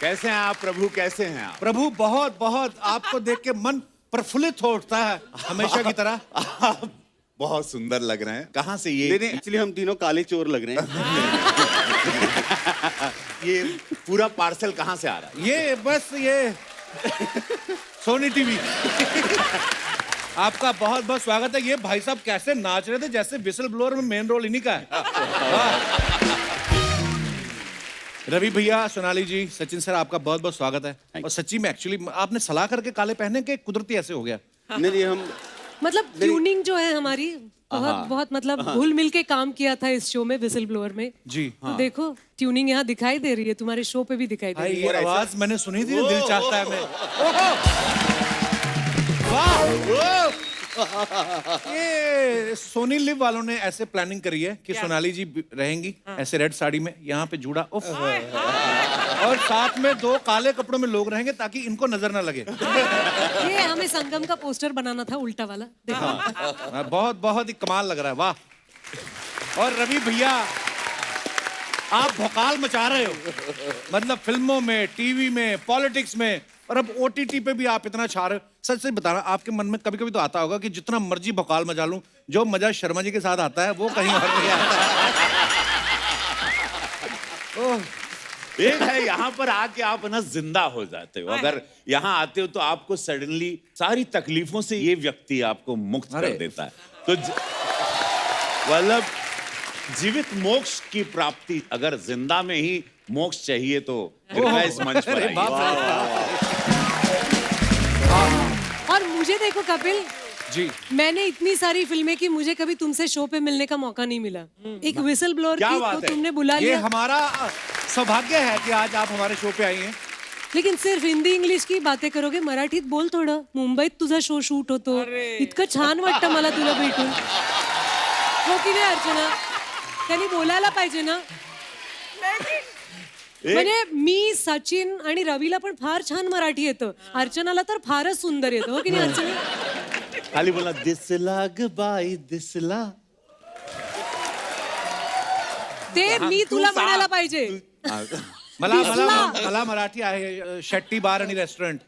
कैसे हैं आप प्रभु, कैसे हैं आप? प्रभु बहुत बहुत आपको देख के मन प्रफुल्लित हो उठता है हमेशा की तरह। आप बहुत सुंदर लग रहे हैं। कहाँ से ये? नहीं, एक्चुअली हम तीनों काले चोर लग रहे हैं। ये पूरा पार्सल कहाँ से आ रहा है? ये बस ये सोनी टीवी। आपका बहुत बहुत स्वागत है। ये भाई साहब कैसे नाच रहे थे जैसे विसल ब्लोअर में मेन रोल इन्हीं का है। रवि भैया, सोनाली जी, सचिन सर, आपका बहुत बहुत स्वागत है। और सच्ची में एक्चुअली आपने सलाह करके काले पहने के कुदरती ऐसे हो गया? नहीं, हम मतलब ट्यूनिंग जो है हमारी बहुत बहुत मतलब घुल मिल के काम किया था इस शो में, विसल ब्लोअर में जी। तो देखो ट्यूनिंग यहाँ दिखाई दे रही है, तुम्हारे शो पे भी दिखाई दे रही है। ये आवाज मैंने सुनी थी, दिल चाहता है मैं। वाह! ये सोनी लिव वालों ने ऐसे प्लानिंग करी है कि सोनाली जी रहेंगी ऐसे रेड साड़ी में, यहाँ पे जूड़ा उफ, और साथ में 2 काले कपड़ों में लोग रहेंगे ताकि इनको नजर ना लगे। ये हमें संगम का पोस्टर बनाना था, उल्टा वाला। देखो बहुत बहुत ही कमाल लग रहा है। वाह! और रवि भैया, आप भौकाल मचा रहे हो, मतलब फिल्मों में, टीवी में, पॉलिटिक्स में, और अब ओटीटी पे भी आप इतना छा रहे हो। सच सच बताना, आपके मन में कभी कभी तो आता होगा कि जितना मर्जी भौकाल मचा लूं, जो मजा शर्मा जी के साथ आता है वो कहीं और नहीं आता। एक है यहाँ पर आके आप ना जिंदा हो जाते हो। अगर यहाँ आते हो तो आपको सडनली सारी तकलीफों से ये व्यक्ति आपको मुक्त कर देता है। तो मतलब जीवित मोक्ष की प्राप्ति, अगर जिंदा में ही मोक्ष चाहिए तो कृपया इस मंच पर आइए। और मुझे देखो कपिल जी, मैंने इतनी सारी फिल्में की, मुझे कभी तुमसे शो पे मिलने का मौका नहीं मिला। एक विसल ब्लोअर क्या की बात तो है? तुमने बुला ये लिया, हमारा सौभाग्य है कि आज आप हमारे शो पे आई हैं। लेकिन सिर्फ हिंदी इंग्लिश की बातें करोगे, मराठीत बोल थोडं। मुंबईत तुझा शो शूट होतो, इतकं छान वाटतं मला तुला भेटून। हो की नाही अर्चना? त्यांनी बोलायला पाहिजे ना. म्हणजे मी, सचिन आणि रवीला पण फार छान मराठी येतं, अर्चनाला तर फारच सुंदर येतं. हो की नाही अर्चना? खाली बोला दिसला ग बाई दिसला। ते मी तुला म्हणायला पाहिजे. मला मला मला मराठी आहे, शेट्टी बार आणि रेस्टॉरंट.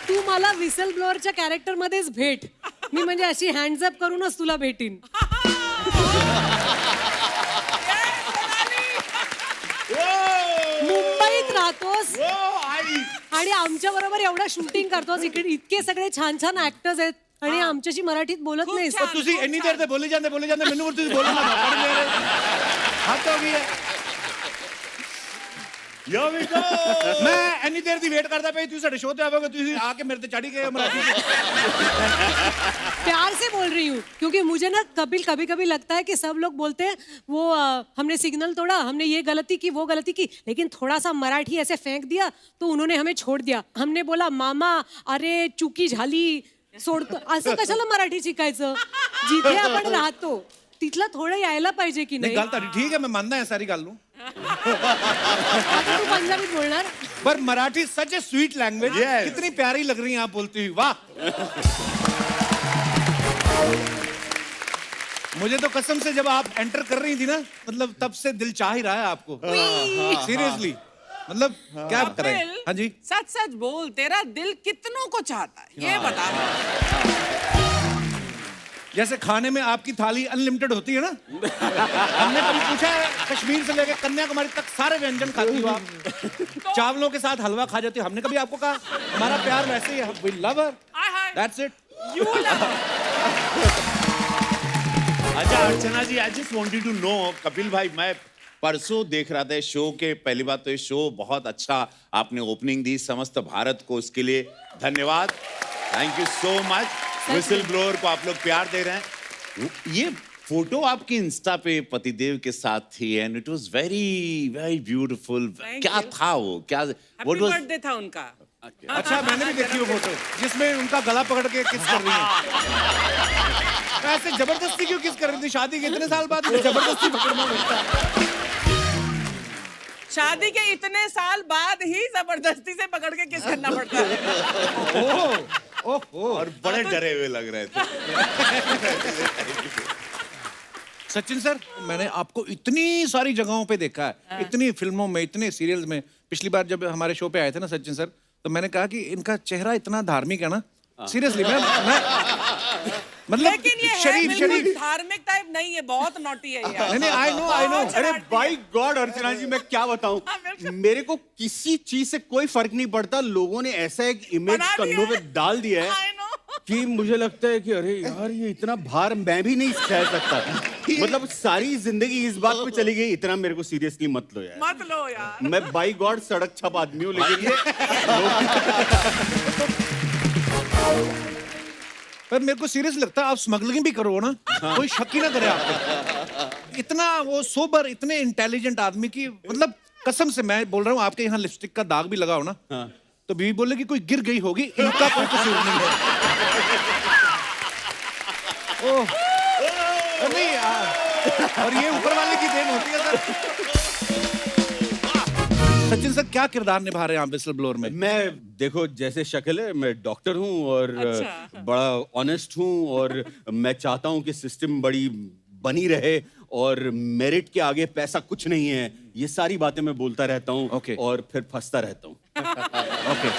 तू मला विसल ब्लोअरच्या कॅरेक्टर मध्येच भेट, मी म्हणजे अशी हँड्स अप करूनच तुला भेटीन. मुंबईत राहतोस आणि आमच्या बरोबर एवढा शूटिंग करतोस, इकडे इतके सगळे छान छान ऍक्टर्स आहेत आणि आमच्याशी मराठीत बोलत नाहीस. ਤੁਸੀਂ ਇੰਨੀ ਦੇਰ ਤੇ ਬੋਲੀ ਜਾਂਦੇ ਮੈਨੂੰ ਤੁਸੀਂ ਬੋਲਣਾ ਨਾ ਪੜ ਗਏ। ਹੱਦ ਹੋ ਗਈ ਹੈ। Here we go! ਮੈਂ ਇੰਨੀ ਦੇਰ ਦੀ ਵੇਟ ਕਰਦਾ ਪਿਆ, ਤੁਸੀਂ ਸਾਡੇ ਸ਼ੋਅ ਤੇ ਆਵੋਗੇ, ਤੁਸੀਂ ਆ ਕੇ ਮੇਰੇ ਤੇ ਚੜੀ गए मराठी। प्यार से बोल रही हूँ क्योंकि मुझे ना कपिल कभी कभी लगता है कि सब लोग बोलते हैं वो हमने सिग्नल तोड़ा, हमने ये गलती की, वो गलती की, लेकिन थोड़ा सा मराठी ऐसे फेंक दिया तो उन्होंने हमें छोड़ दिया. हमने बोला मामा अरे चुकी झाली सोडतो, असं कशाला मराठी शिकायचं? जिथे आपण राहतो तिथलं थोडं यायला पाहिजे की नाही? ਗੱਲ ਤੁਹਾਡੀ ਠੀਕ ਹੈ, ਮੈਂ ਮੰਨਦਾ ਹਾਂ ਸਾਰੀ ਗੱਲ ਨੂੰ, आता तू पंजाबीत बोलणार? पर मराठी सच ए स्वीट लैंग्वेज। Yes. कितनी प्यारी लग रही हैं आप बोलती हुई। वाह! मुझे तो कसम से जब आप एंटर कर रही थी ना, मतलब तब से दिल चाह ही रहा है आपको। सीरियसली, मतलब क्या करें। हाँ जी, सच सच बोल, तेरा दिल कितनों को चाहता है ये बता। जैसे खाने में आपकी थाली अनलिमिटेड होती है ना, हमने कभी पूछा है कश्मीर से लेकर कन्याकुमारी तक सारे व्यंजन खाती हो आप, चावलों के साथ हलवा खा जाती हो, हमने कभी आपको कहा? हमारा प्यार वैसे ही है, we love her, that's it. अच्छा Archana ji, I just wanted to know, Kapil भाई, मैं परसों देख रहा था शो के, पहली बात तो ये शो बहुत अच्छा आपने ओपनिंग दी समस्त भारत को, उसके लिए धन्यवाद, thank you so much. Whistle blower को आप लोग प्यार दे रहे हैं। ये फोटो आपकी इंस्टा पे पतिदेव के साथ थी and it was very very beautiful. क्या था वो, क्या हैप्पी बर्थडे था उनका। अच्छा, मैंने भी देखी वो फोटो जिसमें उनका गला पकड़ के किस कर रही है। तो ऐसे जबरदस्ती क्यों किस कर रही थी? शादी के इतने साल बाद जबरदस्ती पकड़ना पड़ता है। शादी के इतने साल बाद ही जबरदस्ती से पकड़ के किस करना पड़ता है। और बड़े डरे हुए लग रहे थे। सचिन सर, मैंने आपको इतनी सारी जगहों पे देखा है, इतनी फिल्मों में, इतने सीरियल्स में। पिछली बार जब हमारे शो पे आए थे ना सचिन सर, तो मैंने कहा कि इनका चेहरा इतना धार्मिक है ना, सीरियसली मैं मतलब लेकिन ये है शरीफ बिल्कुल धार्मिक टाइप नहीं है, बहुत नॉटी है यार। नहीं, आई नो। अरे बाय गॉड अर्चना जी, मैं क्या बताऊं, मेरे को किसी चीज से कोई फर्क नहीं पड़ता, लोगों ने ऐसा एक इमेज बना दिया कंधों पे है। डाल दिया है I know। कि मुझे लगता है कि अरे यार ये इतना भार मैं भी नहीं सह सकता। मतलब सारी जिंदगी इस बात पे चली गई, इतना मेरे को सीरियसली मत लो यार। मत लो यार। मैं बाय गॉड सड़क छप आदमी हूँ, लेकिन ये पर मेरे को सीरियस लगता है, आप स्मगलिंग भी करो ना, कोई शक ही ना करे आप पे। इतना वो सोबर, इतने इंटेलिजेंट आदमी की, मतलब कसम से मैं बोल रहा हूँ, आपके यहाँ लिपस्टिक का दाग भी लगा हो ना, तो बीवी बोले कि कोई गिर गई होगी, इनका कोई कसूर नहीं है। ओह, नहीं यार, और ये ऊपर वाले की देन होती है सर। सचिन सर, क्या किरदार निभा रहे हैं आप विसल ब्लोअर में? मैं देखो जैसे शक्ल है, मैं डॉक्टर हूँ और अच्छा। बड़ा ऑनेस्ट हूँ, और मैं चाहता हूँ कि सिस्टम बड़ी बनी रहे और मेरिट के आगे पैसा कुछ नहीं है, ये सारी बातें मैं बोलता रहता हूँ। Okay. और फिर फंसता रहता हूँ। ओके,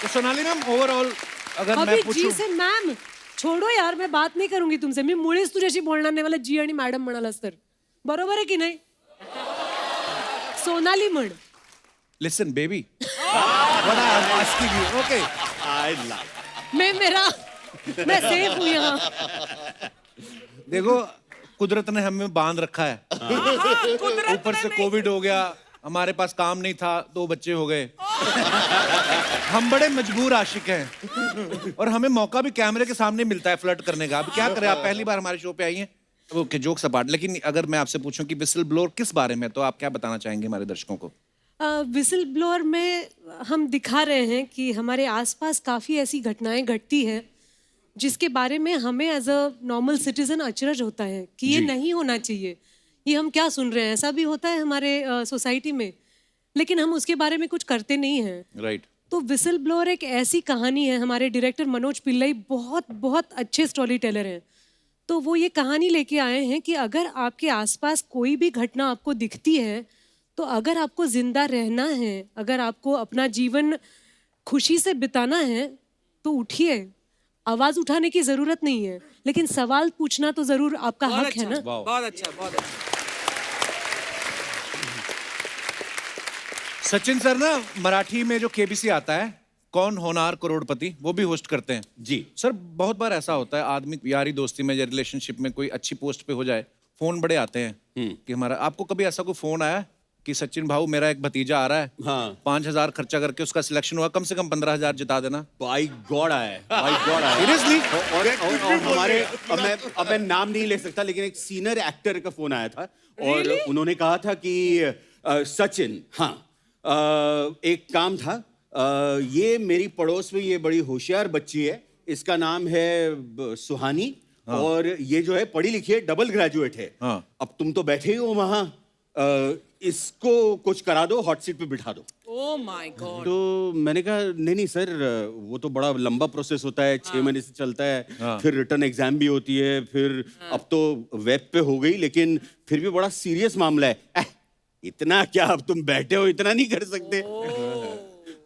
तो सोनाली मैम, ओवरऑल अगर मैं अभी जी पूछूं, से मॅम छोडो यार, मैं बात नाही करूंगी तुमसे, मी मुळीच तुझ्याशी बोलणार नाही, मला जी आणि मॅडम म्हणालास तर बरोबर आहे की नाही? सोनाली म्हण. Listen baby, what I am asking you, okay, मैं सेफ हूँ यहाँ. देखो कुदरत ने हमें बांध रखा है, कुदरत ऊपर ने से नहीं। कोविड हो गया, हमारे पास काम नहीं था, 2 बच्चे हो गए, हम बड़े मजबूर आशिक हैं और हमें मौका भी कैमरे के सामने मिलता है फ्लर्ट करने का। अब क्या करें, आप पहली बार हमारे शो पे आई हैं। ओके, जोक्स अपार्ट, लेकिन अगर मैं आपसे पूछूं कि विसल ब्लोअर किस बारे में, तो आप क्या बताना चाहेंगे हमारे दर्शकों को? विसल ब्लोअर में हम दिखा रहे हैं कि हमारे आसपास काफ़ी ऐसी घटनाएं घटती हैं जिसके बारे में हमें एज अ नॉर्मल सिटीजन अचरज होता है कि ये नहीं होना चाहिए, ये हम क्या सुन रहे हैं, ऐसा भी होता है हमारे सोसाइटी में, लेकिन हम उसके बारे में कुछ करते नहीं हैं। राइट। तो विसल ब्लोअर एक ऐसी कहानी है, हमारे डायरेक्टर मनोज पिल्लई बहुत बहुत अच्छे स्टोरी टेलर हैं, तो वो ये कहानी लेके आए हैं कि अगर आपके आसपास कोई भी घटना आपको दिखती है, तो अगर आपको जिंदा रहना है, अगर आपको अपना जीवन खुशी से बिताना है, तो उठिए, आवाज उठाने की जरूरत नहीं है, लेकिन सवाल पूछना तो जरूर आपका हक है ना। बहुत अच्छा, बहुत अच्छा। सचिन सर ना मराठी में जो केबीसी आता है, कौन होनार करोड़पति, वो भी होस्ट करते हैं जी सर। बहुत बार ऐसा होता है, आदमी यारी दोस्ती में या रिलेशनशिप में कोई अच्छी पोस्ट पे हो जाए, फोन बड़े आते हैं कि हमारा, आपको कभी ऐसा कोई फोन आया कि सचिन भाऊ मेरा एक भतीजा आ रहा है, हाँ। 5,000 खर्चा करके उसका सिलेक्शन हुआ, कम से कम 15,000 जिता देना? बाय गॉड आया है, बाय गॉड आया है। सीरियसली? और हमारे, अब मैं नाम नहीं ले सकता, लेकिन एक सीनियर एक्टर का फोन आया था और उन्होंने कहा था कि सचिन, हाँ, एक काम था, ये मेरी पड़ोस में ये बड़ी होशियार बच्ची है, इसका नाम है सुहानी, और ये जो है पढ़ी लिखी है, डबल ग्रेजुएट है। हाँ। अब तुम तो बैठे ही हो वहां, इसको कुछ करा दो, हॉट सीट पे बिठा दो। Oh my God. तो मैंने कहा नहीं सर, वो तो बड़ा लंबा प्रोसेस होता है, 6 महीने से चलता है, फिर रिटर्न एग्जाम भी होती है, फिर अब तो वेब पे हो गई, लेकिन फिर भी बड़ा सीरियस मामला है। इतना क्या, अब तुम बैठे हो, इतना नहीं कर सकते?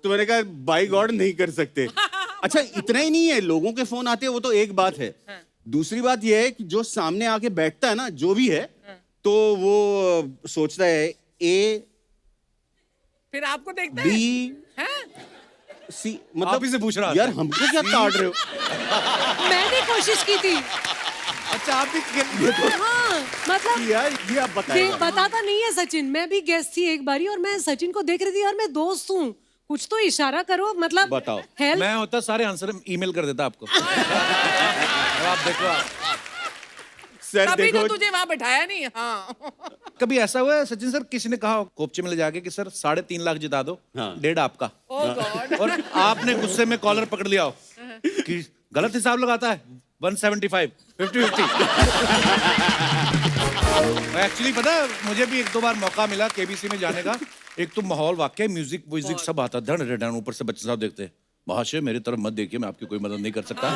तो मैंने कहा बाय गॉड नहीं कर सकते। अच्छा, इतना ही नहीं है, लोगों के फोन आते हैं, वो तो एक बात है, दूसरी बात यह है कि जो सामने आके बैठता है ना, जो भी है, तो वो सोचता है ए फिर आपको देखता है बी सी, मतलब आप ही से पूछ रहा था। यार हमको क्या ताड़ रहे हो? मैंने कोशिश की थी। अच्छा, आप भी हाँ, मतलब यार ये आप बताइए। बताता नहीं है सचिन, मैं भी गेस्ट थी एक बारी और मैं सचिन को देख रही थी, यार मैं दोस्त हूँ, कुछ तो इशारा करो, मतलब बताओ। हेल्प। मैं होता सारे आंसर ईमेल कर देता आपको। अब आप देखो, आप सर तभी तो देखो, तुझे वहां बैठाया नहीं। हाँ। कभी ऐसा हुआ है सचिन सर, किसी ने कहा हो कोपचे में ले जाके कि सर 3.5 लाख जिता दो, हाँ। 1.5 आपका, ओह गॉड। और आपने गुस्से में कॉलर पकड़ लिया हो कि गलत हिसाब लगाता है, 175, 50-50। एक्चुअली पता है, मुझे भी 1-2 बार मौका मिला केबीसी में जाने का। एक तो माहौल वाकई, म्यूजिक व्यूजिक सब आता, धड़ ऊपर से बच्चे साहब देखते, महाशय मेरी तरफ मत देखिए, मैं आपकी कोई मदद नहीं कर सकता।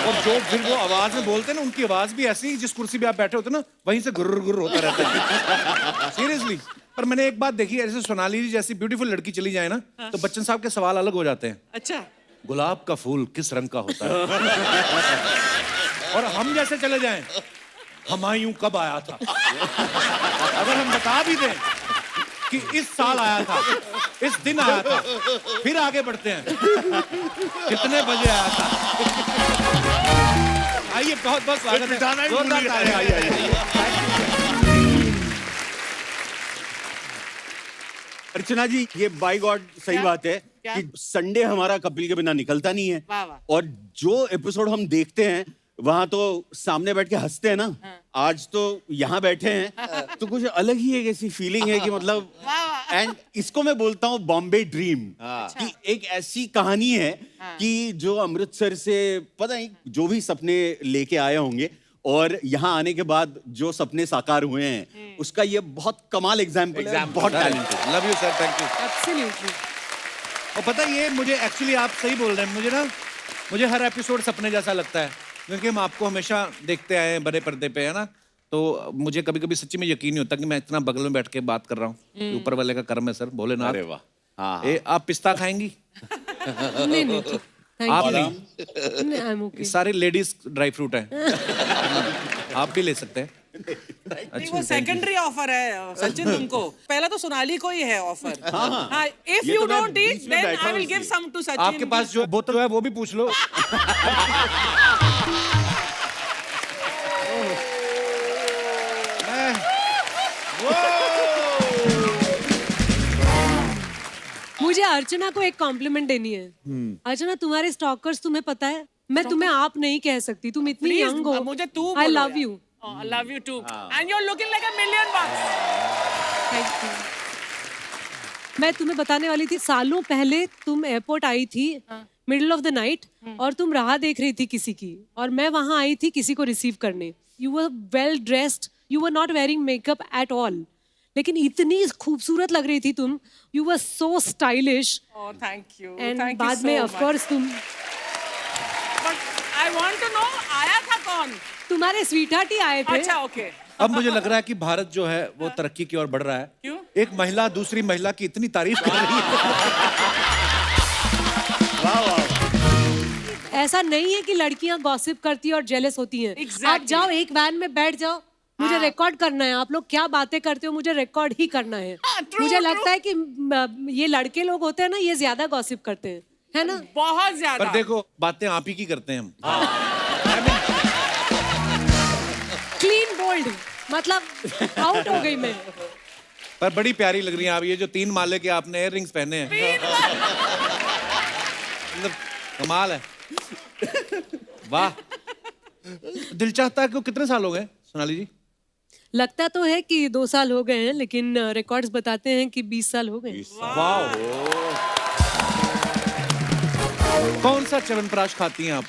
और तो फिर वो आवाज में बोलते हैं ना, उनकी आवाज भी ऐसी, जिस कुर्सी पे आप बैठे होते ना, वहीं से गुर्र गुर्र होता रहता है। सीरियसली। पर मैंने एक बात देखी, ऐसे सोनाली जी जैसी ब्यूटीफुल लड़की चली जाए ना, तो बच्चन साहब के सवाल अलग हो जाते हैं। अच्छा, गुलाब का फूल किस रंग का होता है? और हम जैसे चले जाएं, हुमायूं कब आया था? अगर हम बता भी दें कि इस साल आया था, इस दिन आया था, फिर आगे बढ़ते हैं, कितने बजे आया था? आइए, बहुत बहुत स्वागत है, जोरदार तालियां, आइए। अर्चना जी, ये बाय गॉड सही क्या? बात है क्या? कि संडे हमारा कपिल के बिना निकलता नहीं है। वाह, वाह। और जो एपिसोड हम देखते हैं वहां तो सामने बैठ के हंसते हैं ना। आज तो यहाँ बैठे हैं तो कुछ अलग ही एक ऐसी फीलिंग है कि मतलब, एंड इसको मैं बोलता हूँ बॉम्बे ड्रीम, कि एक ऐसी कहानी है कि जो अमृतसर से पता नहीं जो भी सपने लेके आए होंगे और यहाँ आने के बाद जो सपने साकार हुए हैं, उसका ये बहुत कमाल एग्जाम्पल है। बहुत talented. Love you sir, thank you. Absolutely. और पता है, ये मुझे एक्चुअली आप सही बोल रहे हैं, मुझे हर एपिसोड सपने जैसा लगता है, क्योंकि हम आपको हमेशा देखते आए हैं बड़े पर्दे पे, है ना। तो मुझे कभी कभी सच्ची में यकीन नहीं होता कि मैं इतना बगल में बैठ के बात कर रहा हूँ। ऊपर वाले का कर्म है सर, भोलेनाथ। अरे वाह। हाँ, ए, आप पिस्ता खाएंगी? नहीं नहीं, थैंक आप यू। नहीं, आई एम ओके। सारे लेडीज ड्राई फ्रूट हैं। आप भी ले सकते हैं। नहीं, वो सेकेंडरी ऑफर है सचिन तुमको। पहला तो सोनाली को ही है ऑफर। हाँ, इफ ये यू तो मैं डोंट ईट बीच में देन बैठा आई हूँ विल गिव इसलिए। सम टू सचिन। आपके पास जो बोतल है वो भी पूछ लो। मुझे अर्चना को एक कॉम्प्लीमेंट देनी है। अर्चना, तुम्हारे स्टॉकर्स तुम्हें पता है, मैं तुम्हें आप नहीं कह सकती, तुम इतनी Please, यंग हो। मुझे तू आई बोलो लव यार। You. I love you too. And you're looking like $1,000,000 bucks. Thank you. मैं तुम्हें बताने वाली थी, सालों पहले तुम एयरपोर्ट आई थी मिडिल ऑफ द नाइट, और तुम राह देख रही थी किसी की, और मैं वहां आई थी किसी को रिसीव करने। You were well dressed, you were not wearing makeup at all, लेकिन इतनी खूबसूरत लग रही थी तुम। You were so stylish. Oh, thank you. And Thank you बाद so में much. ऑफ कोर्स तुम, But I want to know, आया था कौन? तुम्हारे स्वीटहार्ट ही आए थे। अच्छा, okay. अब मुझे लग रहा है कि भारत जो है वो तरक्की की ओर बढ़ रहा है। क्यों? एक महिला दूसरी महिला की इतनी तारीफ कर रही है। ऐसा नहीं है कि लड़कियां गॉसिप करती और जेलस होती हैं। Exactly. आप जाओ, एक वैन में बैठ जाओ, मुझे रिकॉर्ड करना है। आप लोग क्या बातें करते हो, मुझे रिकॉर्ड ही करना है। true, मुझे true. लगता है कि ये लड़के लोग होते हैं ना, ये ज्यादा गॉसिप करते हैं, है ना। बहुत ज्यादा। पर देखो, बातें आप ही की करते हैं हम। क्लीन बोल्ड, मतलब आउट हो गई मैं। पर बड़ी प्यारी लग रही हैं आप। ये जो 3 माले के आपने इयर रिंग्स पहने हैं, मतलब कमाल है। वाह। दिल चाहता है कि कितने साल हो गए सोनाली जी? लगता तो है कि 2 साल हो गए हैं, लेकिन रिकॉर्ड्स बताते हैं कि 20 साल हो गए। वाह। कौन सा च्यवनप्राश खाती हैं आप?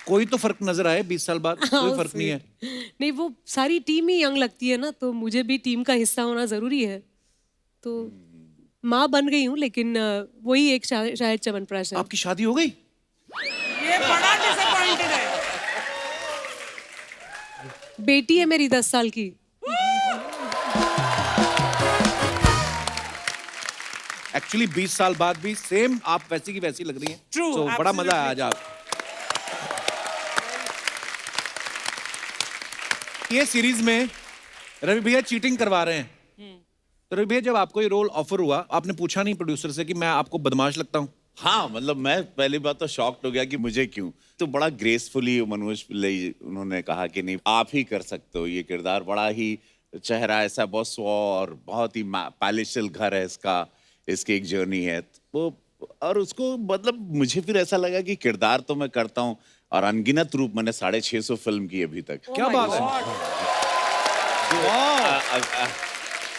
कोई तो फर्क नजर आए 20 साल बाद? कोई फर्क नहीं है। नहीं, वो सारी टीम ही यंग लगती है ना, तो मुझे भी टीम का हिस्सा होना जरूरी है। तो माँ बन गई हूँ, लेकिन वही एक शायद च्यवनप्राश है। आपकी शादी हो गई? ये बड़ा डिसअपॉइंटेड है। बेटी है मेरी 10 साल की। एक्चुअली 20 साल बाद भी सेम आप वैसी की वैसी लग रही हैं। True, So, बड़ा मजा आया आज absolutely. आप। ये सीरीज में रवि भैया चीटिंग करवा रहे हैं। तो रवि भैया, जब आपको ये रोल ऑफर हुआ, आपने पूछा नहीं प्रोड्यूसर से कि मैं आपको बदमाश लगता हूँ? हाँ, मतलब मैं पहली बात तो शॉक्ड हो गया कि मुझे क्यों। तो बड़ा ग्रेसफुली मनोज पिल्लई उन्होंने कहा कि नहीं, आप ही कर सकते हो ये किरदार। बड़ा ही चेहरा ऐसा बहुत स्व और बहुत ही पैलेशियल घर है इसका, इसकी एक जर्नी है वो। और उसको मतलब मुझे फिर ऐसा लगा कि किरदार तो मैं करता हूँ, और अनगिनत रूप मैंने 650 फिल्म की अभी तक। क्या बात है।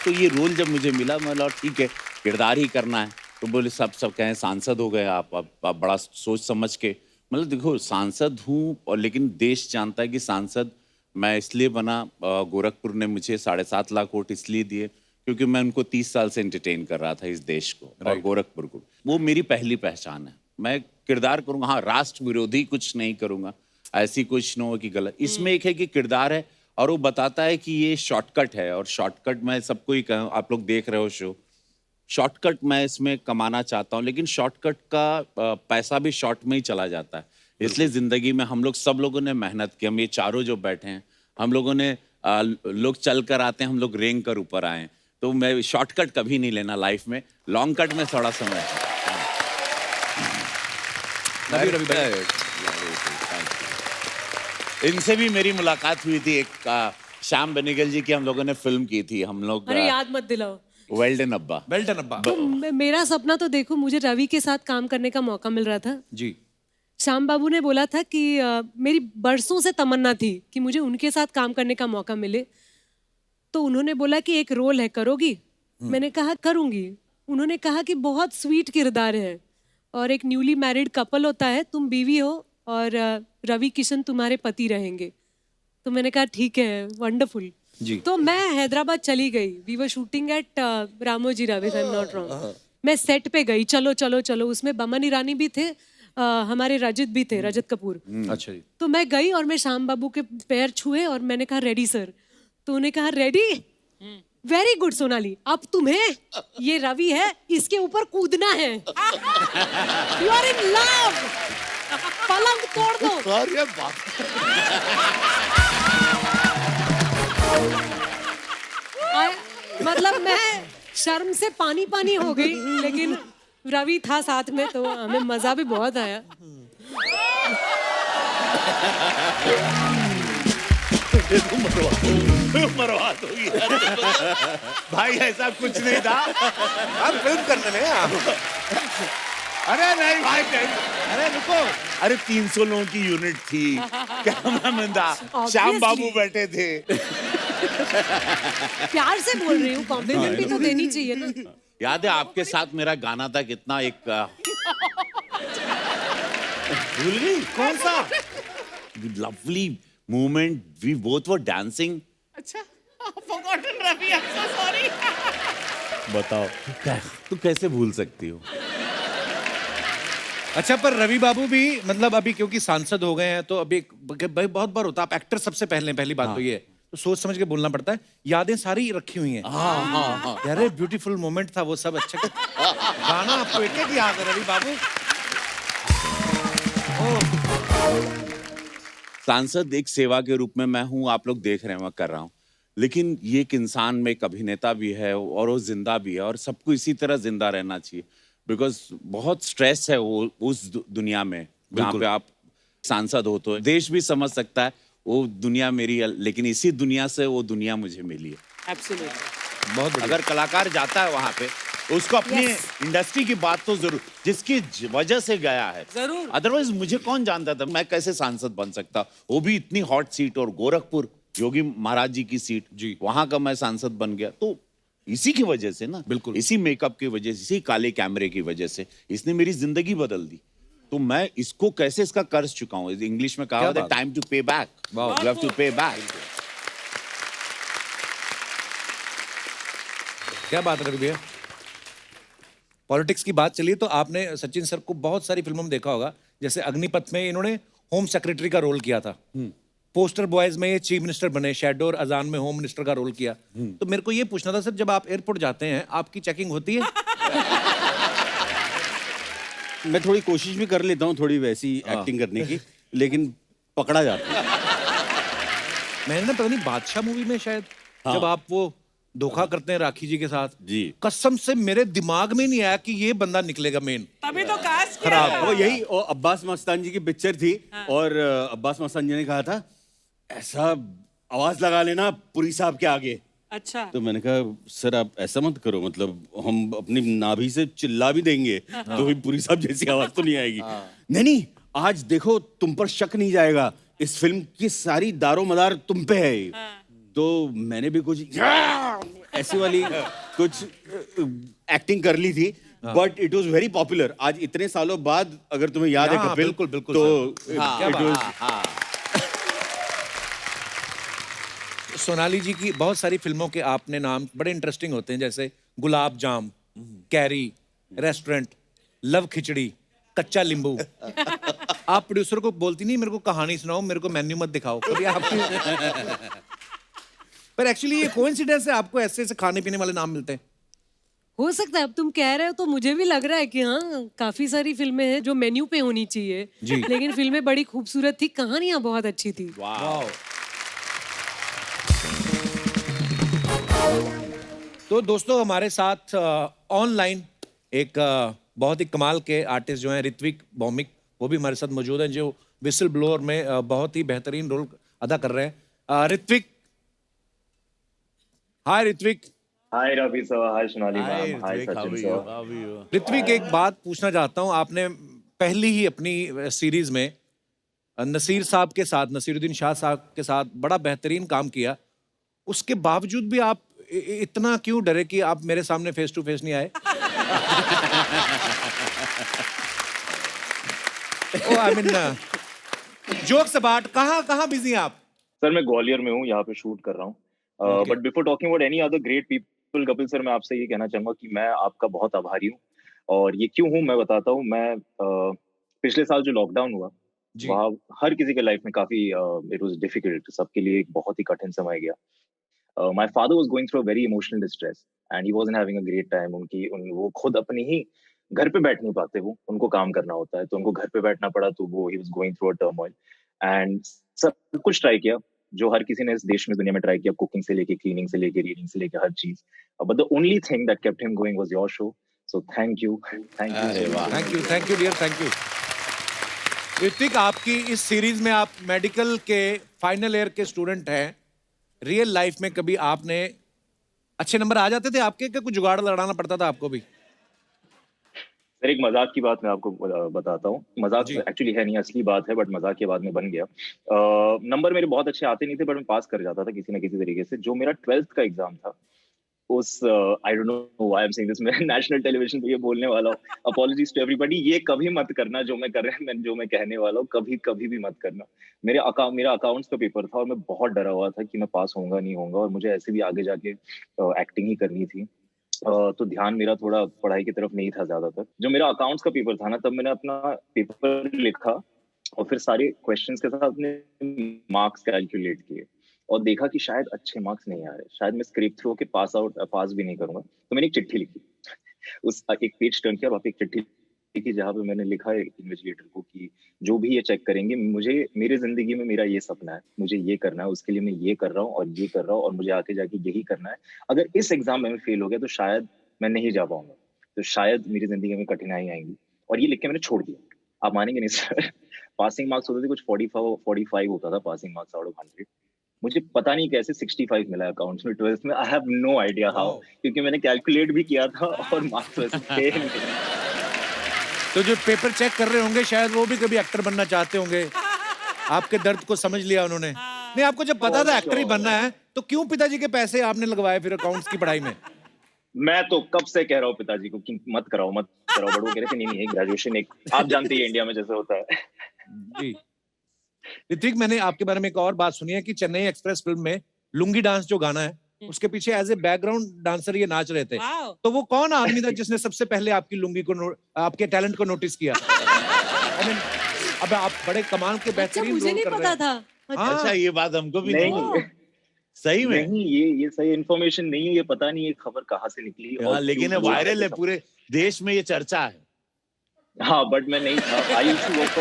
तो ये रोल जब मुझे मिला, मैं बोला ठीक है किरदार ही करना है। तो बोले सब कहें सांसद हो गए आप, अब बड़ा सोच समझ के। मतलब देखो, सांसद हूँ और लेकिन देश जानता है कि सांसद मैं इसलिए बना। गोरखपुर ने मुझे 7.5 लाख वोट इसलिए दिए क्योंकि मैं उनको 30 साल से एंटरटेन कर रहा था इस देश को और गोरखपुर को। वो मेरी पहली पहचान है। मैं किरदार करूंगा, हाँ राष्ट्र विरोधी कुछ नहीं करूंगा, ऐसी कुछ न हो कि गलत। इसमें एक है कि किरदार है और वो बताता है कि ये शॉर्टकट है, और शॉर्टकट मैं सबको ही कहूँ, आप लोग देख रहे हो शो, शॉर्टकट मैं इसमें कमाना चाहता हूँ, लेकिन शॉर्टकट का पैसा भी शॉर्ट में ही चला जाता है। इसलिए जिंदगी में हम लोग सब लोगों ने मेहनत की, हम ये चारों जो बैठे हैं, हम लोगों ने लोग चल कर आते हैं, हम लोग रेंग कर ऊपर आए हैं। तो मैं शॉर्टकट कभी नहीं लेना लाइफ में, लॉन्ग कट में थोड़ा समय। रवि भाई, इनसे भी मेरी मुलाकात हुई थी, एक श्याम बेनेगल जी की हम लोगों ने फिल्म की थी, हम लोग अरे याद मत दिलाओ। वेल्डन अब्बा। वेल्टन अब्बा तो मेरा सपना तो देखो, मुझे रवि के साथ काम करने का मौका मिल रहा था। जी। श्याम बाबू ने बोला था कि मेरी बरसों से तमन्ना थी कि मुझे उनके साथ काम करने का मौका मिले, तो उन्होंने बोला कि एक रोल है, करोगी? मैंने कहा करूंगी। उन्होंने कहा कि बहुत स्वीट किरदार है और एक न्यूली मैरिड कपल होता है, तुम बीवी हो और रवि किशन तुम्हारे पति रहेंगे। तो मैंने कहा ठीक है, वंडरफुल जी। तो मैं हैदराबाद चली गई। We were shooting at Ramoji Rao, if I am not wrong. मैं सेट पे गई, चलो चलो चलो, उसमें बमन ईरानी भी थे, हमारे रजत भी थे, रजत कपूर। अच्छा जी। तो मैं गई और मैं श्याम बाबू के पैर छुए और मैंने कहा रेडी सर। तो उन्हें कहा रेडी, वेरी गुड सोनाली, अब तुम्हें ये रवि है, इसके ऊपर कूदना है। यू आर इन लव, पलंग तोड़ दो। अरे बाप, मतलब मैं शर्म से पानी पानी हो गई, लेकिन रवि था साथ में तो हमें मजा भी बहुत आया। मरवा दोगी भाई, ऐसा कुछ नहीं था। आप फिल्म करने में आप। अरे नहीं भाई नहीं। अरे रुको, अरे 300 लोगों की यूनिट थी, कैमरामैन था, श्याम बाबू बैठे थे। प्यार से बोल रही हूँ, कॉम्प्लीमेंट भी तो देनी चाहिए ना। याद है आपके साथ मेरा गाना था, कितना एक भूल गई कौन सा lovely moment, we both were dancing. अच्छा, forgotten Ravi, I'm so sorry. बताओ तू कैसे भूल सकती हो? अच्छा, पर रवि बाबू भी मतलब अभी क्योंकि सांसद हो गए हैं, तो अभी भाई बहुत बार होता है, आप एक्टर सबसे पहली बात तो ये है, तो सोच समझ के बोलना पड़ता है। यादें सारी रखी हुई हैं। यार ब्यूटीफुल मोमेंट था वो सब। अच्छा गाना आपको एक एक याद है रवि बाबू? सांसद एक सेवा के रूप में मैं हूं, आप लोग देख रहे हैं मैं कर रहा हूं, लेकिन ये एक इंसान में एक अभिनेता भी है और वो जिंदा भी है, और सबको इसी तरह जिंदा रहना चाहिए, बिकॉज बहुत स्ट्रेस है वो उस दुनिया में जहाँ पे आप सांसद हो। तो देश भी समझ सकता है वो दुनिया मेरी है, लेकिन इसी दुनिया से वो दुनिया मुझे मिली है। Absolutely. बहुत बढ़िया। अगर कलाकार जाता है वहां पे, उसको अपनी इंडस्ट्री की बात तो जरूर, जिसकी वजह से गया है, जरूर। अदरवाइज मुझे कौन जानता था, मैं कैसे सांसद बन सकता, वो भी इतनी हॉट सीट, और गोरखपुर योगी महाराज जी की सीट जी। वहां का मैं सांसद बन गया। तो इसी की वजह से ना, बिल्कुल। इसी मेकअप की वजह से, इसी काले कैमरे की वजह से इसने मेरी जिंदगी बदल दी। तो मैं इसको कैसे इसका कर्ज चुकाऊं? इंग्लिश में कहा है टाइम टू पे बैक, यू हैव टू पे बैक। क्या बात है रवि भैया। पॉलिटिक्स की बात चली तो आपने सचिन सर को बहुत सारी फिल्मों में देखा होगा, जैसे अग्निपथ में इन्होंने होम सेक्रेटरी का रोल किया था, पोस्टर बॉयज में ये चीफ मिनिस्टर बने, शैडो और अजान में होम मिनिस्टर का रोल किया। तो मेरे को ये पूछना था सर, जब आप एयरपोर्ट जाते हैं आपकी चेकिंग होती है? मैं थोड़ी कोशिश भी कर लेता हूँ थोड़ी वैसी एक्टिंग करने की, लेकिन पकड़ा जाता है। मैंने ना पता नहीं बादशाह मूवी में शायद जब आप वो धोखा करते हैं राखी जी के साथ, जी। कसम से मेरे दिमाग में नहीं आया कि ये बंदा निकलेगा मेन। तभी तो कास्ट किया खराब। है। वो यही वो अब्बास मस्तान जी की पिक्चर थी, और अब्बास मस्तान जी ने कहा था ऐसा आवाज लगा लेना पुरी साहब के आगे। अच्छा, तो मैंने कहा सर आप ऐसा मत करो, मतलब हम अपनी नाभि से चिल्ला भी देंगे तो भी पुरी साहब जैसी आवाज तो नहीं आएगी। नहीं नहीं, आज देखो तुम पर शक नहीं जाएगा, इस फिल्म की सारी दारो मदार तुम पे है। तो मैंने भी कुछ ऐसी वाली कुछ एक्टिंग कर ली थी, but it was very popular. आज इतने सालों बाद अगर तुम्हें याद है हाँ, कपिल, बिल्कुल, बिल्कुल, तो क्या it बात was- सोनाली जी की बहुत सारी फिल्मों के आपने नाम बड़े इंटरेस्टिंग होते हैं, जैसे गुलाब जाम, कैरी, रेस्टोरेंट, लव खिचड़ी, कच्चा नींबू। आप प्रोड्यूसर को बोलती नहीं मेरे को कहानी सुनाओ, मेरे को मेन्यू मत दिखाओ कभी आपकी। पर एक्चुअली ये कोइंसिडेंस है, आपको ऐसे ऐसे खाने पीने वाले नाम मिलते हैं। हो सकता है, अब तुम कह रहे हो तो मुझे भी लग रहा है कि हाँ काफी सारी फिल्में हैं जो मेन्यू पे होनी चाहिए जी। लेकिन फिल्में बड़ी खूबसूरत थी, कहानियां बहुत अच्छी थी। वाह। तो दोस्तों हमारे साथ ऑनलाइन एक बहुत ही कमाल के आर्टिस्ट जो हैं ऋत्विक भौमिक, वो भी हमारे साथ मौजूद हैं, जो विसल ब्लोअर में बहुत ही बेहतरीन रोल अदा कर रहे हैं। ऋत्विक, हाय ऋत्विक। हाय रवि सर, हाय सोनाली मैम, हाय सचिन सर। ऋत्विक, एक बात पूछना चाहता हूँ, आपने पहली ही अपनी सीरीज में नसीर साहब के साथ, नसीरुद्दीन शाह साहब के साथ बड़ा बेहतरीन काम किया, उसके बावजूद भी आप इतना क्यों डरे कि आप मेरे सामने फेस टू फेस नहीं आए? आई मीन जोक्स अबाउट, कहाँ बिजी हैं आप? सर मैं ग्वालियर में हूँ, यहाँ पे शूट कर रहा हूँ। But before talking about any other great people, Kapil sir, मैं आपसे ये कहना चाहूंगा कि मैं आपका बहुत आभारी हूँ। और ये क्यों हूँ मैं बताता हूँ। मैं पिछले साल जो लॉकडाउन हुआ, वहाँ हर किसी के लाइफ में काफी इट वाज डिफिकल्ट, सबके लिए एक बहुत ही कठिन समय गया। My father was going through a very emotional distress and he wasn't having a great time. वो खुद अपनी ही घर पे बैठ नहीं पाते, वो उनको काम करना होता है, तो उनको घर पे बैठना पड़ा, तो वो he was going through a turmoil and सब कुछ ट्राई किया जो हर किसी ने इस देश में दुनिया में ट्राई किया, कुकिंग से लेके, क्लीनिंग से लेके, रीडिंग से लेके, हर चीज। But the only thing that kept him going was your show. So thank you thank you dear, thank you. Hrithik, आपकी इस सीरीज में आप मेडिकल के फाइनल ईयर के स्टूडेंट हैं। रियल लाइफ में कभी आपने अच्छे नंबर आ जाते थे आपके, क्या कुछ जुगाड़ लड़ाना पड़ता था आपको भी? सर एक मजाक की बात मैं आपको बताता हूँ। मजाक एक्चुअली है नहीं, असली बात है, बट मजाक के बाद में बन गया। नंबर मेरे बहुत अच्छे आते नहीं थे, बट मैं पास कर जाता था किसी ना किसी तरीके से। जो मेरा 12th का एग्जाम था, उस I don't know why I am saying this, मैं नेशनल टेलीविजन पे ये बोलने वाला हूँ, अपॉलॉजीज टू एवरीबॉडी, ये कभी मत करना जो मैं कर रहा हूँ, जो मैं कहने वाला हूँ, कभी भी मत करना। मेरा अकाउंट्स का पेपर था और मैं बहुत डरा हुआ था कि मैं पास होऊंगा नहीं होऊंगा, और मुझे ऐसे भी आगे जाके एक्टिंग ही करनी थी। तो ध्यान मेरा थोड़ा पढ़ाई की तरफ नहीं था ज्यादातर। जो मेरा अकाउंट्स का पेपर था ना, तब मैंने अपना पेपर लिखा और फिर सारे क्वेश्चंस के साथ अपने मार्क्स कैलकुलेट किए और देखा कि शायद अच्छे मार्क्स नहीं आ रहे, शायद मैं स्क्रेप थ्रू के पास भी नहीं करूंगा। तो मैंने एक चिट्ठी लिखी, उस एक पेज टर्न किया, वहाँ पे एक चिट्ठी लिखी जहाँ पे मैंने लिखा है इन्वेस्टिगेटर को कि जो भी ये चेक करेंगे, मुझे मेरी जिंदगी में मेरा ये सपना है, मुझे ये करना है, उसके लिए मैं ये कर रहा हूँ और ये कर रहा हूँ और मुझे आगे जाके यही करना है। अगर इस एग्जाम में मैं फेल हो गया तो शायद मैं नहीं जा पाऊंगा, तो शायद मेरी जिंदगी में कठिनाई आएंगी। और ये लिख के मैंने छोड़ दिया। आप मानेंगे नहीं सर, पासिंग मार्क्स होते थे कुछ 45 होता था पासिंग मार्क्स आउट ऑफ 100। मुझे पता नहीं कैसे 65 मिला अकाउंट्स में 12th में। I have no idea how, क्योंकि मैंने कैलकुलेट भी किया था और मार्क्स वैसे थे नहीं। तो जो पेपर चेक कर रहे होंगे शायद वो भी कभी एक्टर बनना चाहते होंगे, आपके दर्द को समझ लिया उन्होंने। नहीं, आपको जब पता था एक्टर ही बनना है तो क्यों पिताजी के पैसे आपने लगवाए फिर अकाउंट्स की पढ़ाई में? मैं तो कब से कह रहा हूँ पिताजी को कि मत कराओ मत कराओ, बट वो कह रहे थे नहीं ग्रेजुएशन एक, आप जानते हैं इंडिया में जैसे होता है। जी ऋत्विक, मैंने आपके बारे में एक और बात सुनी है कि चेन्नई एक्सप्रेस फिल्म में लुंगी डांस जो गाना है उसके पीछे एज ए बैकग्राउंड डांसर ये नाच रहे थे। तो वो कौन आदमी था जिसने सबसे पहले आपकी लुंगी को आपके टैलेंट को नोटिस किया? I mean, अब आप बड़े कमाल के बेहतरीन मुझे नहीं पता था। अच्छा, ये बात हमको भी नहीं सही में नहीं, ये सही इन्फॉर्मेशन नहीं है, ये पता नहीं ये खबर कहाँ से निकली। और लेकिन वायरल है, पूरे देश में ये चर्चा है। हाँ, बट मैं नहीं था। आई यूज्ड टू वर्क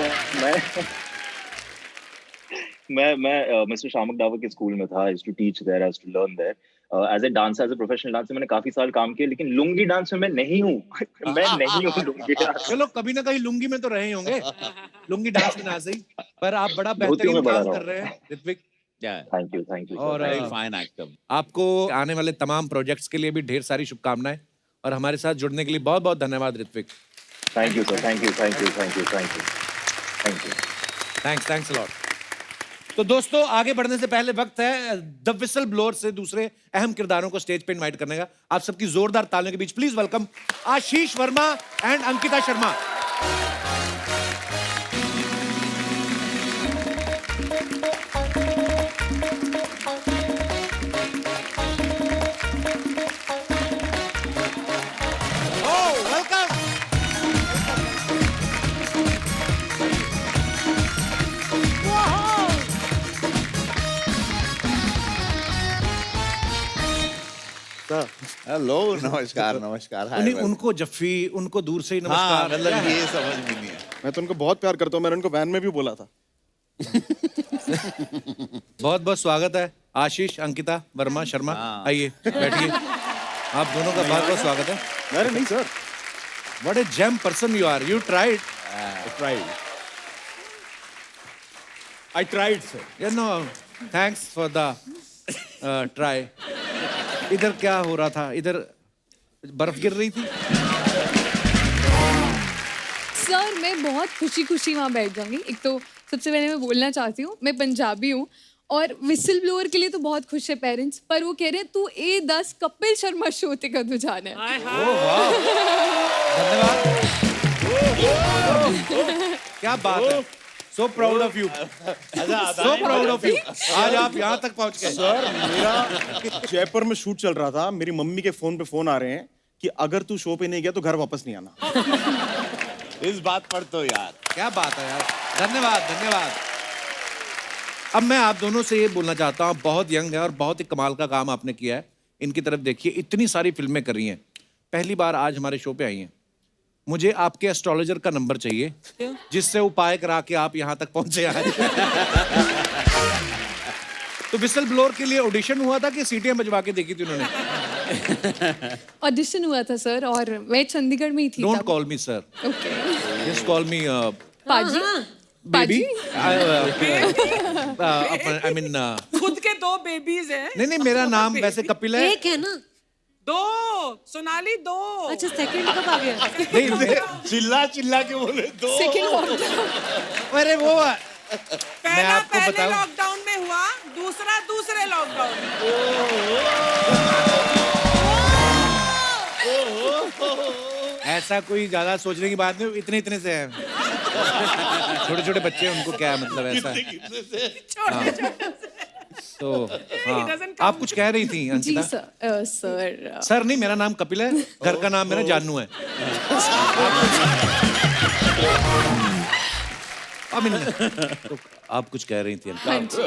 मैं मिस्टर शामक डावर के स्कूल में था। I used to teach there, I used to learn there as a dancer, as a professional dancer. मैंने काफी साल काम किया, लेकिन लुंगी डांस में मैं नहीं हूँ। मैं नहीं हूँ लुंगी डांस। चलो कभी ना कहीं लुंगी में तो रहे होंगे, लुंगी डांस में ना सही, पर आप बड़ा बेहतरीन काम कर रहे हैं ऋत्विक। Thank you. और फाइन एक्टर। आपको आने वाले तमाम प्रोजेक्ट्स के लिए भी ढेर सारी शुभकामनाएं, और हमारे साथ जुड़ने के लिए बहुत बहुत धन्यवाद Hrithik. Thank you sir, thank you. Thanks a lot. तो दोस्तों, आगे बढ़ने से पहले वक्त है द विसल ब्लोअर से दूसरे अहम किरदारों को स्टेज पे इनवाइट करने का। आप सबकी जोरदार तालियों के बीच please welcome Ashish Verma and Ankita Sharma. Hello, नमस्कार नमस्कार। हाय उन्हीं उनको जफ्फी, उनको दूर से ही हाँ, नमस्कार। मतलब ये समझ में नहीं है। मैं तो उनको बहुत प्यार करता हूँ, मैंने उनको वैन में भी बोला था। बहुत बहुत स्वागत है आशीष, अंकिता वर्मा शर्मा, आइए बैठिए। आप दोनों का बहुत बहुत स्वागत है। अरे नहीं sir, What a gem person you are. You tried. I tried, sir. You know, thanks for the try. इधर क्या हो रहा था? इधर बर्फ गिर रही थी? सर मैं बहुत खुशी खुशी वहाँ बैठ जाऊंगी। एक तो सबसे पहले मैं बोलना चाहती हूँ, मैं पंजाबी हूँ और विसल ब्लोअर के लिए तो बहुत खुश है पेरेंट्स, पर वो कह रहे हैं तू A10 कपिल शर्मा शो ते कदू जाना है। धन्यवाद। क्या बात है। So proud of you. So proud of you. आज आप यहाँ तक पहुँच गए। सर मेरा जयपुर में शूट चल रहा था, मेरी मम्मी के फोन आ रहे हैं कि अगर तू शो पे नहीं गया तो घर वापस नहीं आना। इस बात पर तो यार क्या बात है यार। धन्यवाद धन्यवाद। अब मैं आप दोनों से ये बोलना चाहता हूँ, बहुत यंग है और बहुत ही कमाल का काम आपने किया है। इनकी तरफ देखिए, इतनी सारी फिल्में कर रही हैं, पहली बार आज हमारे शो पे आई हैं। मुझे आपके एस्ट्रोलॉजर का नंबर चाहिए जिससे उपाय करा के आप यहाँ तक पहुंचे आज। तो विसल ब्लोअर के लिए ऑडिशन हुआ था कि सीटियां बजवा के देखी थी उन्होंने? ऑडिशन हुआ था सर और मैं चंडीगढ़ में ही थी। Don't call me sir, okay just call मी पाजी। बेबी। पाजी? आई मीन खुद के 2 बेबीज हैं। नहीं, मेरा नाम वैसे कपिल है। एक है ना? 2 सोनाली 2। अच्छा, सेकंड कब आ गया? नहीं, चिल्ला चिल्ला के बोले तो सेकंड अरे वो मैं पहला आपको पहले बताऊं, लॉकडाउन में हुआ, दूसरा दूसरे लॉकडाउन में। ऐसा कोई ज्यादा सोचने की बात नहीं, इतने इतने से हैं। छोटे छोटे बच्चे हैं, उनको क्या मतलब ऐसा है। तो हाँ, आप कुछ कह रही थी जी अंकिता? सर सर नहीं, मेरा नाम कपिल है, घर का नाम मेरा जानू है। तो आप कुछ कह रही थी हाँ जी।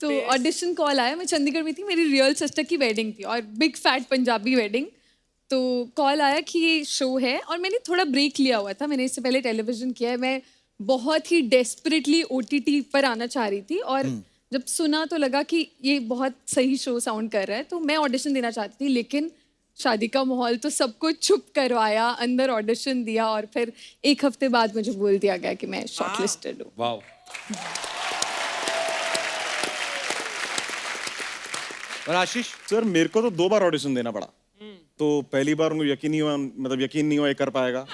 तो ऑडिशन कॉल आया, मैं चंडीगढ़ में थी, मेरी रियल सिस्टर की वेडिंग थी और बिग फैट पंजाबी वेडिंग। तो कॉल आया कि ये शो है और मैंने थोड़ा ब्रेक लिया हुआ था, मैंने इससे पहले टेलीविजन किया है। मैं बहुत ही डेस्परेटली OTT पर आना चाह रही थी और जब सुना तो लगा कि ये बहुत सही शो साउंड कर रहा है, तो मैं ऑडिशन देना चाहती थी। लेकिन शादी का माहौल तो सबको चुप करवाया, अंदर ऑडिशन दिया और फिर 1 हफ्ते बाद मुझे बोल दिया गया कि मैं शॉर्टलिस्टेड हूँ। वाह। और आशीष? सर मेरे को तो 2 बार ऑडिशन देना पड़ा। तो पहली बार उनको यकीन नहीं हुआ, मतलब यकीन नहीं हुआ ये कर पाएगा।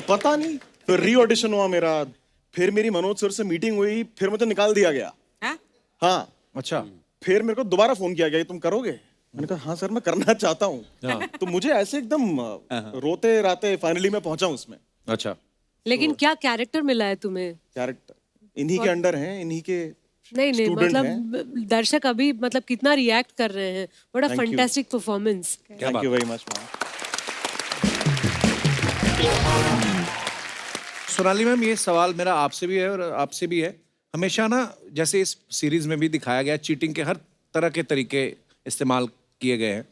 पता नहीं, फिर री ऑडिशन हुआ मेरा, फिर मेरी मनोज सर से मीटिंग हुई, फिर मुझे निकाल दिया गया। हाँ, अच्छा। फिर मेरे को दोबारा फोन किया गया, तुम करोगे? मैंने कहा हाँ सर मैं करना चाहता हूँ। तो मुझे ऐसे एकदम रोते राते फाइनली मैं पहुंचा हूँ उसमें। अच्छा, लेकिन क्या कैरेक्टर मिला है तुम्हें? कैरेक्टर इन्हीं के अंडर हैं, इन्हीं के नहीं student मतलब हैं। दर्शक अभी मतलब कितना रिएक्ट कर रहे हैं, बड़ा Thank you. Fantastic performance. Thank you very much. Sonali ma'am, ये सवाल मेरा आपसे भी है और आपसे भी है। हमेशा ना, जैसे इस सीरीज में भी दिखाया गया, चीटिंग के हर तरह के तरीके इस्तेमाल किए गए हैं।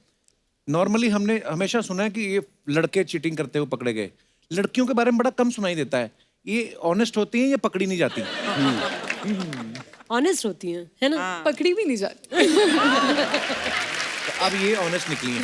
नॉर्मली हमने हमेशा सुना है कि ये लड़के चीटिंग करते हुए पकड़े गए, लड़कियों के बारे में बड़ा कम सुनाई देता है। ये ऑनेस्ट होती हैं या पकड़ी नहीं जाती? ऑनेस्ट होती हैं, है ना? पकड़ी भी नहीं जाती। तो अब ये ऑनेस्ट निकली है।